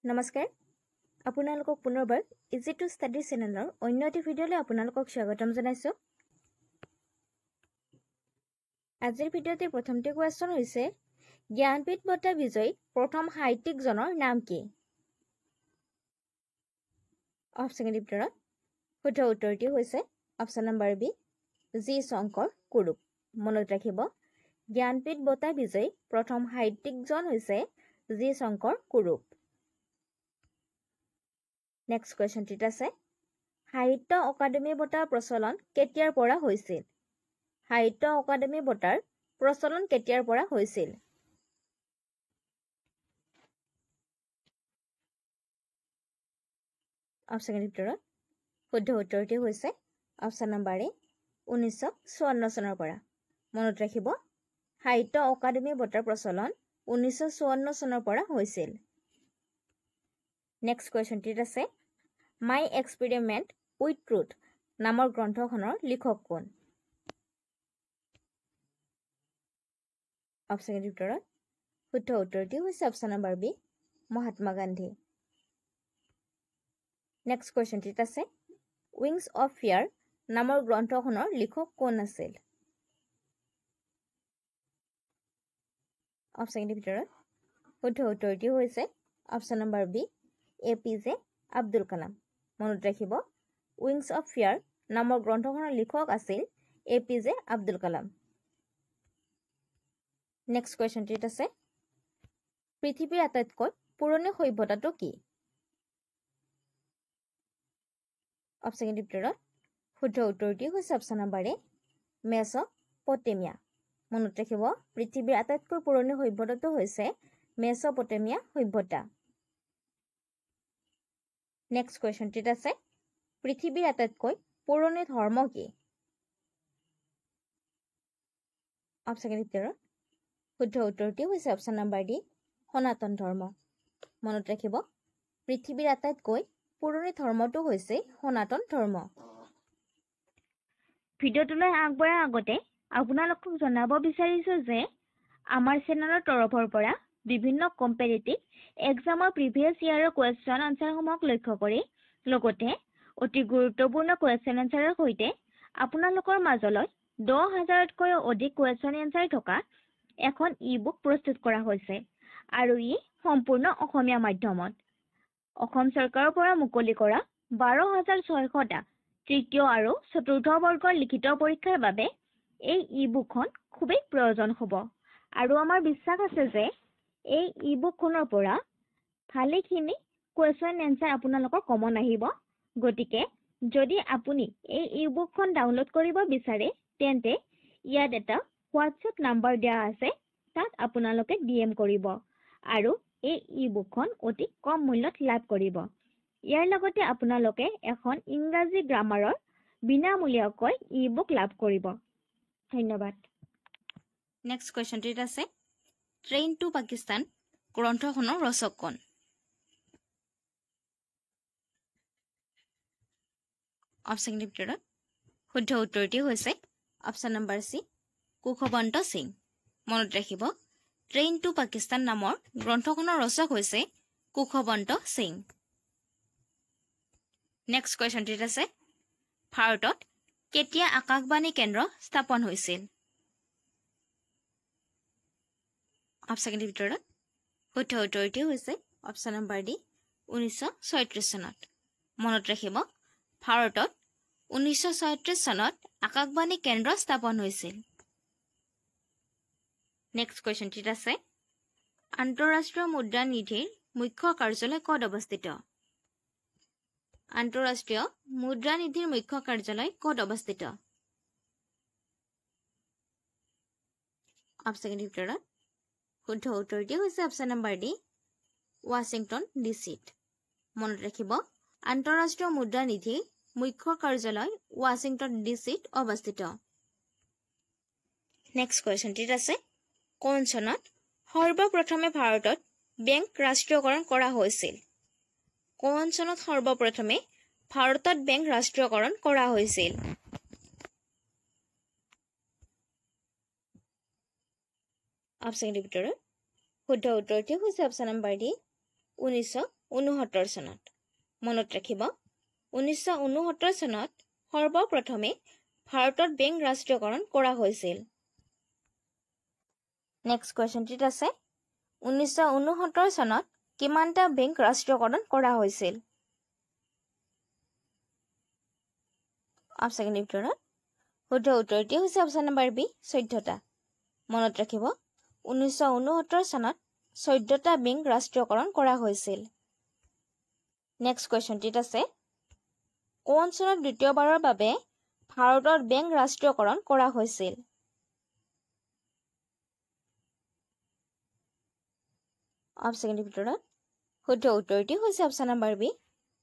নমস্কাৰ আপোনালোকক পুনৰবাৰ ইজি টু ষ্টাডি চেনেলৰ অন্য এটি ভিডিঅ'লৈ আপোনালোকক স্বাগতম জনাইছোঁ আজিৰ ভিডিঅ'টিৰ প্ৰথমটো কোৱেশ্চন হৈছে জ্ঞানপীঠ বঁটা বিজয়ী প্ৰথম সাহিত্যিকজনৰ নাম কি অপচনৰ ভিতৰত শুদ্ধ উত্তৰটি হৈছে option number B G Shankar Kurup মনত ৰাখিব জ্ঞানপীঠ বঁটা বিজয়ী প্ৰথম সাহিত্যিকজন হৈছে G Shankar Kurup Next question টিত আছে সাহিত্য অকাডেমি বঁটাৰ প্ৰচলন কেতিয়াৰ পৰা হৈছিল সাহিত্য অকাডেমি বঁটাৰ প্ৰচলন কেতিয়াৰ পৰা হৈছিল অপচনৰ ভিতৰত শুদ্ধ উত্তৰটি হৈছে অপচন নম্বৰ এ 1954 চনৰ পৰা মনত ৰাখিব সাহিত্য অকাডেমি বঁটাৰ প্ৰচলন 1954 চনৰ পৰা হৈছিল Next question টিত আছে My Experiment with Truth নামৰ গ্ৰন্থখনৰ লিখক কোন অপচনৰ ভিতৰত শুদ্ধ উত্তৰটি হৈছে option number B Mahatma Gandhi Next question টিত আছে Wings of Fear নামৰ গ্ৰন্থখনৰ লিখক কোন আছিল অপচনৰ ভিতৰত শুদ্ধ উত্তৰটি হৈছে option number B APJ Abdul Kalam মনত ৰাখিব Wings of Fear নামৰ গ্ৰন্থখনৰ লিখক আছিল APJ Abdul Kalam Next question টিত আছে পৃথিৱীৰ আটাইতকৈ পুৰণি সভ্যতাটো কি অপচনৰ ভিতৰত শুদ্ধ উত্তৰটি হৈছে অপচন নম্বৰ এ মেছ'পটেমিয়া মনত ৰাখিব পৃথিৱীৰ আটাইতকৈ পুৰণি সভ্যতাটো হৈছে মেছ'পটেমিয়া সভ্যতা Next question টিত আছে পৃথিৱীৰ আটাইতকৈ পুৰণি ধৰ্ম কি অপচনৰ ভিতৰত শুদ্ধ উত্তৰটি হৈছে অপচন নম্বৰ ডি সনাতন ধৰ্ম মনত ৰাখিব পৃথিৱীৰ আটাইতকৈ পুৰণি ধৰ্মটো হৈছে সনাতন ধৰ্ম ভিডিঅ'টোলৈ আগবঢ়াৰ আগতে আপোনালোকক জনাব বিচাৰিছোঁ যে আমাৰ চেনেলৰ তৰফৰ পৰা বিভিন্ন কম্পেৰিটিভ এক্সামৰ প্ৰিভিয়াছ ইয়াৰৰ কুৱেশ্যন আনচাৰসমূহক লক্ষ্য কৰি লগতে অতি গুৰুত্বপূৰ্ণ কুৱেশ্যন আনচাৰৰ সৈতে আপোনালোকৰ মাজলৈ 10,000তকৈ অধিক কুৱেশ্যন আনচাৰ থকা এখন ই-বুক প্ৰস্তুত কৰা হৈছে আৰু ই সম্পূৰ্ণ অসমীয়া মাধ্যমত অসম চৰকাৰৰ পৰা মুকলি কৰা 12,600টা তৃতীয় আৰু চতুৰ্থ বৰ্গৰ লিখিত পৰীক্ষাৰ বাবে এই ই-বুকখন খুবেই প্ৰয়োজন হ'ব আৰু আমাৰ বিশ্বাস আছে যে এই ই-বুকখনৰ পৰা ভালেখিনি কুৱেশ্যন এনচাৰ আপোনালোকৰ কমন আহিব গতিকে যদি আপুনি এই ই-বুকখন ডাউনলোড কৰিব বিচাৰে তেন্তে ইয়াত এটা হোৱাটছএপ নাম্বাৰ দিয়া আছে তাত আপোনালোকে DM কৰিব আৰু এই ই-বুকখন অতি কম মূল্যত লাভ কৰিব ইয়াৰ লগতে আপোনালোকে এখন ইংৰাজী গ্ৰামাৰৰ বিনামূলীয়াকৈ ই-বুক লাভ কৰিব ধন্যবাদ নেক্সট কুৱেশ্যনটিত আছে ট্ৰেইন টু পাকিস্তান গ্ৰন্থখনৰ ৰচক কোন অপচনৰ ভিতৰত শুদ্ধ উত্তৰটি হৈছে অপচন নম্বৰ চি কুশৱন্ত সিং মনত ৰাখিব ট্ৰেইন টু পাকিস্তান নামৰ গ্ৰন্থখনৰ ৰচক হৈছে কুশৱন্ত সিং নেক্সট কুৱেশ্যনটিত আছে ভাৰতত কেতিয়া আকাশবাণী কেন্দ্ৰ স্থাপন হৈছিল অপচনৰ ভিতৰত শুদ্ধ উত্তৰটি হৈছে অপচন নম্বৰ ডি 1936 চনত মনত ৰাখিব ভাৰতত 1936 চনত আকাশবাণী কেন্দ্ৰ স্থাপন হৈছিল নেক্সট কুৱেশ্যনটিত আছে আন্তঃৰাষ্ট্ৰীয় মুদ্ৰা নিধিৰ মুখ্য কাৰ্যালয় ক'ত অৱস্থিত আন্তঃৰাষ্ট্ৰীয় মুদ্ৰা নিধিৰ মুখ্য কাৰ্যালয় ক'ত অৱস্থিত অপচনৰ ভিতৰত শুদ্ধ উত্তৰটি হৈছে অপচন নম্বৰ ডি ৱাশ্বিংটন ডিচিত মনত ৰাখিব আন্তঃৰাষ্ট্ৰীয় মুদ্ৰা নিধিৰ মুখ্য কাৰ্যালয় ৱাশ্বিংটন ডিচিত অৱস্থিত নেক্সট কুৱেশ্যনটিত আছে কোন চনত সৰ্বপ্ৰথমে ভাৰতত বেংক ৰাষ্ট্ৰীয়কৰণ কৰা হৈছিল কোন চনত সৰ্বপ্ৰথমে ভাৰতত বেংক ৰাষ্ট্ৰীয়কৰণ কৰা হৈছিল অপচনৰ ভিতৰত শুদ্ধ উত্তৰটি হৈছে অপচন নম্বৰ ডি 19 1969 চনত মনত ৰাখিব 1969 চনত সৰ্বপ্ৰথমে ভাৰতত বেংক ৰাষ্ট্ৰীয়কৰণ কৰা হৈছিল নেক্সট কোৱেশ্চনটিত আছে 1969 চনত কিমানটা বেংক ৰাষ্ট্ৰীয়কৰণ কৰা হৈছিল অপচন ভিতৰত শুদ্ধ উত্তৰটি হৈছে অপচন নম্বৰ বি 14টা মনত ৰাখিব 1969 চনত 14টা বেংক ৰাষ্ট্ৰীয়কৰণ কৰা হৈছিল নেক্সট কোৱেশ্চনটিত আছে কোন চনত দ্বিতীয়বাৰৰ বাবে ভাৰতত বেংক ৰাষ্ট্ৰীয়কৰণ কৰা হৈছিল অপচন ভিতৰত শুদ্ধ উত্তৰটি হৈছে অপচন নম্বৰ বি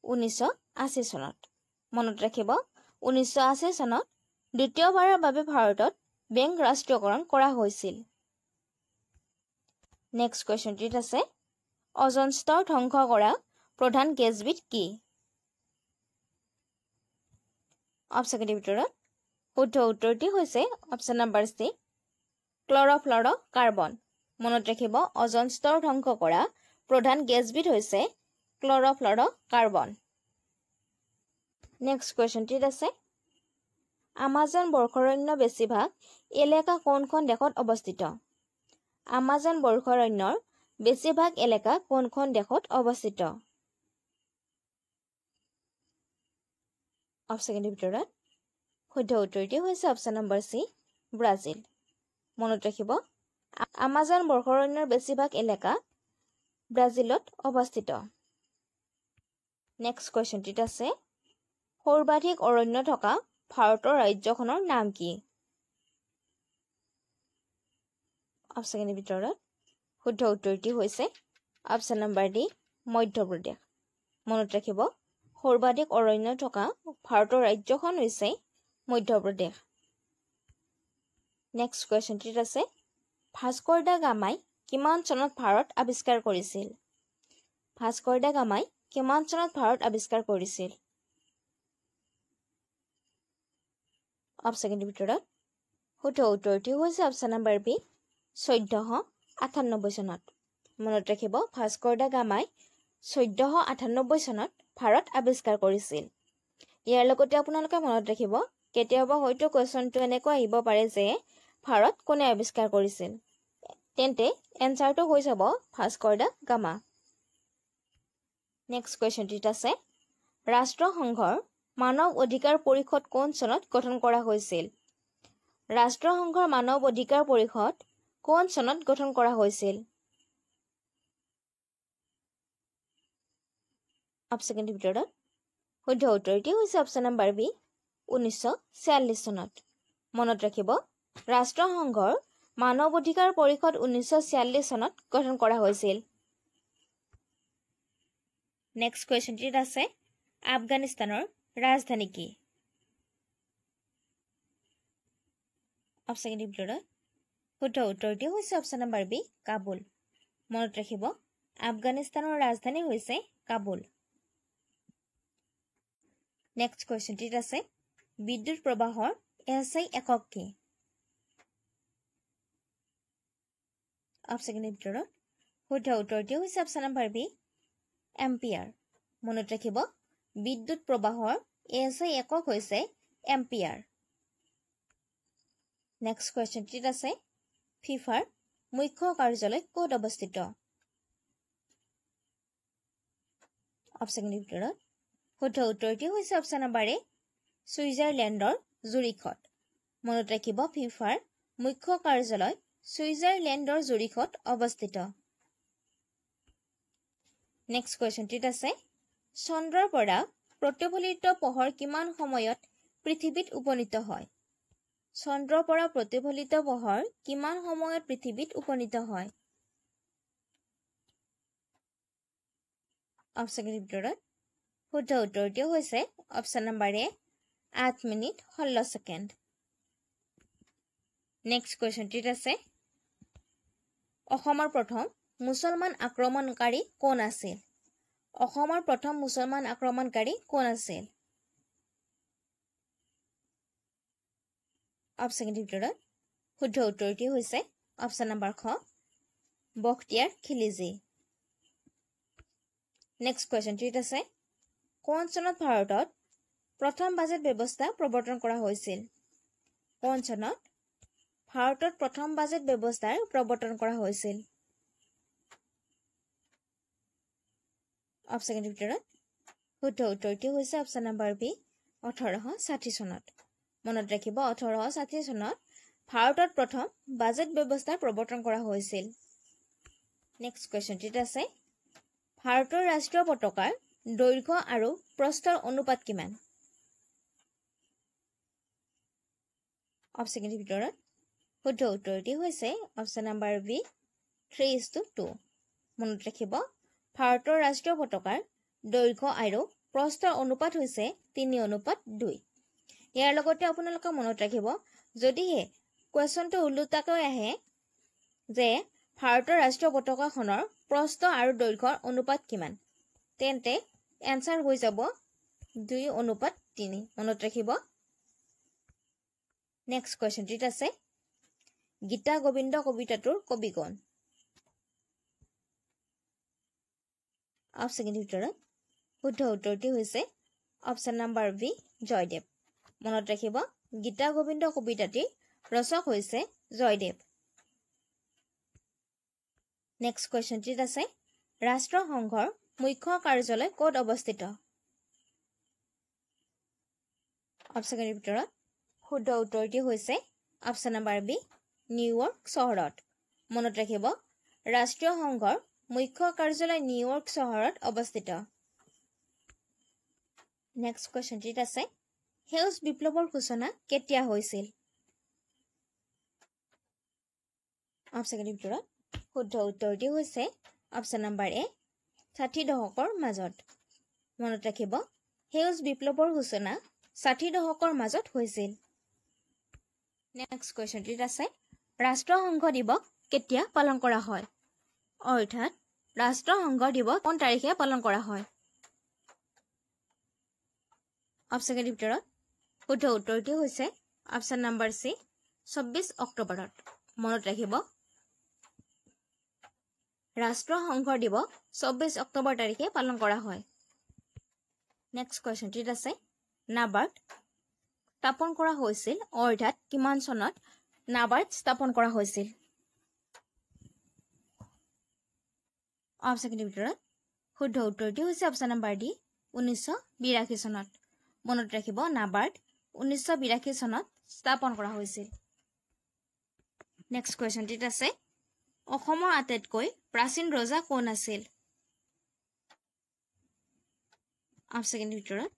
1980 চনত মনত ৰাখিব 1980 চনত দ্বিতীয়বাৰৰ বাবে ভাৰতত বেংক ৰাষ্ট্ৰীয়কৰণ কৰা হৈছিল নেক্সট কোৱেশ্চনটিত আছে অজন স্তৰ ধ্বংস কৰা প্ৰধান গেছবিধ কি অপচন ভিতৰত শুদ্ধ উত্তৰটি হৈছে অপচন নম্বৰ সি ক্লৰ'ফ্ল'ৰ'কাৰ্বন মনত ৰাখিব অজন স্তৰ ধ্বংস কৰা প্ৰধান গেছবিধ হৈছে ক্লৰ'ফ্ল'ৰ'কাৰ্বন নেক্সট কোৱেশ্চনটিত আছে আমাজন বৰ্ষাৰণ্য বেছিভাগ এলেকা কোনখন দেশত অৱস্থিত আমাজন বৰ্ষাৰণ্যৰ বেছিভাগ এলেকা কোনখন দেশত অৱস্থিত অপচন ভিতৰত শুদ্ধ উত্তৰটি হৈছে অপচন নম্বৰ সি ব্ৰাজিল মনত ৰাখিব আমাজন বৰ্ষাৰণ্যৰ বেছিভাগ এলেকা ব্ৰাজিলত অৱস্থিত নেক্সট কোৱেশ্চনটিত আছে সৰ্বাধিক অৰণ্য থকা ভাৰতৰ ৰাজ্যখনৰ নাম কি অপচন ভিতৰত শুদ্ধ উত্তৰটি হৈছে অপচন নম্বৰ ডি মধ্যপ্ৰদেশ মনত ৰাখিব সৰ্বাধিক অৰণ্য থকা ভাৰতৰ ৰাজ্যখন হৈছে মধ্যপ্ৰদেশ নেক্সট কোৱেশ্চনটিত আছে ভাস্কৰ দা গামাই কিমান চনত ভাৰত আৱিষ্কাৰ কৰিছিল ভাস্কৰ দা গামাই কিমান চনত ভাৰত আৱিষ্কাৰ কৰিছিল অপচন ভিতৰত শুদ্ধ উত্তৰটি হৈছে অপচন নম্বৰ বি 1498 চনত মনত ৰাখিব ভাস্কৰ দা গামাই 1498 চনত ভাৰত আৱিষ্কাৰ কৰিছিল ইয়াৰ লগতে আপোনালোকে মনত ৰাখিব কেতিয়াবা হয়তো কোৱেশ্চনটো এনেকুৱা আহিব পাৰে যে ভাৰত কোনে আৱিষ্কাৰ কৰিছিল তেন্তে এনসাৰটো হৈ যাব ভাস্কৰ দা গামা নেক্সট কোৱেশ্চনটিত আছে ৰাষ্ট্ৰসংঘৰ মানৱ অধিকাৰ পৰিষদ কোন চনত গঠন কৰা হৈছিল ৰাষ্ট্ৰসংঘৰ মানৱ অধিকাৰ পৰিষদ কোন চনত গঠন কৰা হৈছিল অপচন ভিতৰত শুদ্ধ উত্তৰটি হৈছে অপচন নম্বৰ বি 1946 চনত মনত ৰাখিব ৰাষ্ট্ৰসংঘৰ মানৱ অধিকাৰ পৰিষদ 1946 চনত গঠন কৰা হৈছিল নেক্সট কোৱেশ্চনটিত আছে আফগানিস্তানৰ ৰাজধানী কি অপচন ভিতৰত শুদ্ধ উত্তৰটি হৈছে অপচন নম্বৰ বি কাবুল মনত ৰাখিব আফগানিস্তানৰ ৰাজধানী হৈছে কাবুল নেক্সট কোৱেশ্চনটিত আছে বিদ্যুৎ প্ৰবাহৰ এছআই একক কি অপচন ভিতৰত শুদ্ধ উত্তৰটি হৈছে অপচন নম্বৰ বি এম্পিয়াৰ মনত ৰাখিব বিদ্যুৎ প্ৰবাহৰ এছআই একক হৈছে এম্পিয়াৰ নেক্সট কোৱেশ্চনটিত আছে ফিফাৰ মুখ্য কাৰ্যালয় ক'ত অৱস্থিত অপচন ভিতৰত শুদ্ধ উত্তৰটি হৈছে অপচন নম্বৰ এ ছুইজাৰলেণ্ডৰ জুৰিখত মনত ৰাখিব ফিফাৰ মুখ্য কাৰ্যালয় ছুইজাৰলেণ্ডৰ জুৰিখত অৱস্থিত নেক্সট কোৱেশ্চনটিত আছে চন্দ্ৰৰ পৰা প্ৰতিফলিত পোহৰ কিমান সময়ত পৃথিৱীত উপনীত হয় চন্দ্ৰৰ পৰা প্ৰতিফলিত পোহৰ কিমান সময়ত পৃথিৱীত উপনীত হয় অপচন ভিতৰত শুদ্ধ উত্তৰটি হৈছে অপচন নম্বৰ এ 8 মিনিট 16 ছেকেণ্ড নেক্সট কোৱেশ্চনটিত আছে অসমৰ প্ৰথম মুছলমান আক্ৰমণকাৰী কোন আছিল অসমৰ প্ৰথম মুছলমান আক্ৰমণকাৰী কোন আছিল অপচন ভিতৰত শুদ্ধ উত্তৰটি হৈছে অপচন নম্বৰ খ বখতিয়াৰ খিলিজি নেক্সট কুৱেশ্যনটিত আছে কোন চনত ভাৰতত প্ৰথম বাজেট ব্যৱস্থা প্ৰৱৰ্তন কৰা হৈছিল কোন চনত ভাৰতত প্ৰথম বাজেট ব্যৱস্থাৰ প্ৰৱৰ্তন কৰা হৈছিল অপচনৰ ভিতৰত শুদ্ধ উত্তৰটি হৈছে অপচন নম্বৰ বি 1860 চনত মনত ৰাখিব 1860 চনত ভাৰতত প্ৰথম বাজেট ব্যৱস্থা প্ৰৱৰ্তন কৰা হৈছিল নেক্সট কুৱেশ্যনটিত আছে ভাৰতৰ ৰাষ্ট্ৰীয় পতাকাৰ দৈৰ্ঘ্য আৰু প্ৰস্থৰ অনুপাত কিমান অপচনৰ ভিতৰত শুদ্ধ উত্তৰটি হৈছে অপচন নম্বৰ বি 3:2 মনত ৰাখিব ভাৰতৰ ৰাষ্ট্ৰীয় পতাকাৰ দৈৰ্ঘ্য আৰু প্ৰস্থৰ অনুপাত হৈছে 3:2 ইয়াৰ লগতে আপোনালোকে মনত ৰাখিব যদিহে কুৱেশ্যনটো উল্টাকৈ আহে যে ভাৰতৰ ৰাষ্ট্ৰীয় পতাকাখনৰ প্ৰস্থ আৰু দৈৰ্ঘ্যৰ অনুপাত কিমান তেন্তে এনসাৰ হৈ যাব 2:3 মনত ৰাখিব নেক্সট কুৱেশ্যনটিত আছে গীতা গোবিন্দ কবিতাটোৰ কবি কোন অপচনৰ ভিতৰত শুদ্ধ উত্তৰটি হৈছে অপচন নম্বৰ বি জয়দেৱ মনত ৰাখিব গীতা গোবিন্দ কবিতাটিৰ ৰচক হৈছে জয়দেৱ নেক্সট কুৱেশ্যনটিত আছে ৰাষ্ট্ৰসংঘৰ মুখ্য কাৰ্যালয় ক'ত অৱস্থিত অপচনৰ ভিতৰত শুদ্ধ উত্তৰটি হৈছে অপচন নম্বৰ বি নিউয়ৰ্ক চহৰত মনত ৰাখিব ৰাষ্ট্ৰীয় সংঘৰ মুখ্য কাৰ্যালয় নিউয়ৰ্ক চহৰত অৱস্থিত নেক্সট কুৱেশ্যনটিত আছে সেউজ বিপ্লৱৰ সূচনা কেতিয়া হৈছিল অপচনৰ ভিতৰত শুদ্ধ উত্তৰটি হৈছে অপচন নম্বৰ এ 60 দশকৰ মাজত মনত ৰাখিব সেউজ বিপ্লৱৰ সূচনা 60 দশকৰ মাজত হৈছিল নেক্সট কুৱেশ্যনটিত আছে ৰাষ্ট্ৰসংঘ দিৱস কেতিয়া পালন কৰা হয় অৰ্থাৎ ৰাষ্ট্ৰসংঘ দিৱস কোন তাৰিখে পালন কৰা হয় অপচনৰ ভিতৰত শুদ্ধ উত্তৰটি হৈছে অপচন নম্বৰ সি 24 অক্টোবৰত মনত ৰাখিব ৰাষ্ট্ৰসংঘ দিৱস 24 অক্টোবৰ তাৰিখে পালন কৰা হয় নেক্সট কুৱেশ্যনটিত আছে নাবাৰ্ড স্থাপন কৰা হৈছিল অৰ্থাৎ কিমান চনত নাবাৰ্ড স্থাপন কৰা হৈছিল অপচনৰ ভিতৰত শুদ্ধ উত্তৰটি হৈছে অপচন নম্বৰ ডি 1982 চনত মনত ৰাখিব নাবাৰ্ড 1982 চনত স্থাপন কৰা হৈছিল নেক্সট কুৱেশ্যনটিত আছে অসমৰ আটাইতকৈ প্ৰাচীন ৰজা কোন আছিল অপচনৰ ভিতৰত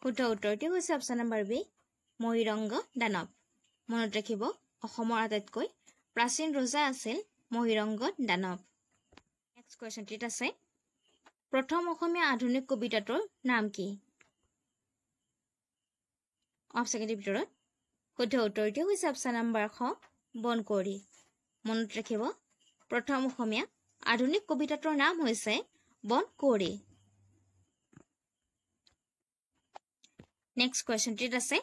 শুদ্ধ উত্তৰটি হৈছে অপচন নম্বৰ বি মহিৰংগ দানৱ মনত ৰাখিব অসমৰ আটাইতকৈ প্ৰাচীন ৰজা আছিল মহিৰংগ দানৱ নেক্সট কুৱেশ্যনটিত আছে প্ৰথম অসমীয়া আধুনিক কবিতাটোৰ নাম কি অপচনৰ ভিতৰত শুদ্ধ উত্তৰটি হৈছে অপচন নম্বৰ খ বনকোঁৱৰী মনত ৰাখিব প্ৰথম অসমীয়া আধুনিক কবিতাটোৰ নাম হৈছে বনকোঁৱৰী নেক্সট কুৱেশ্যনটিত আছে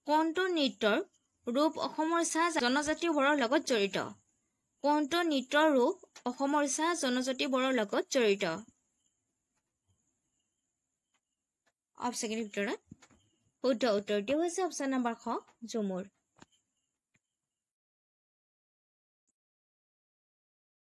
কোনটো নৃত্যৰ ৰূপ অসমৰ চাহ জনজাতিবোৰৰ লগত জড়িত কোনটো নৃত্যৰ ৰূপ অসমৰ চাহ জনজাতিবোৰৰ লগত জড়িত অপচনৰ ভিতৰত শুদ্ধ উত্তৰটি হৈছে অপচন নম্বৰ খ ঝুমুৰ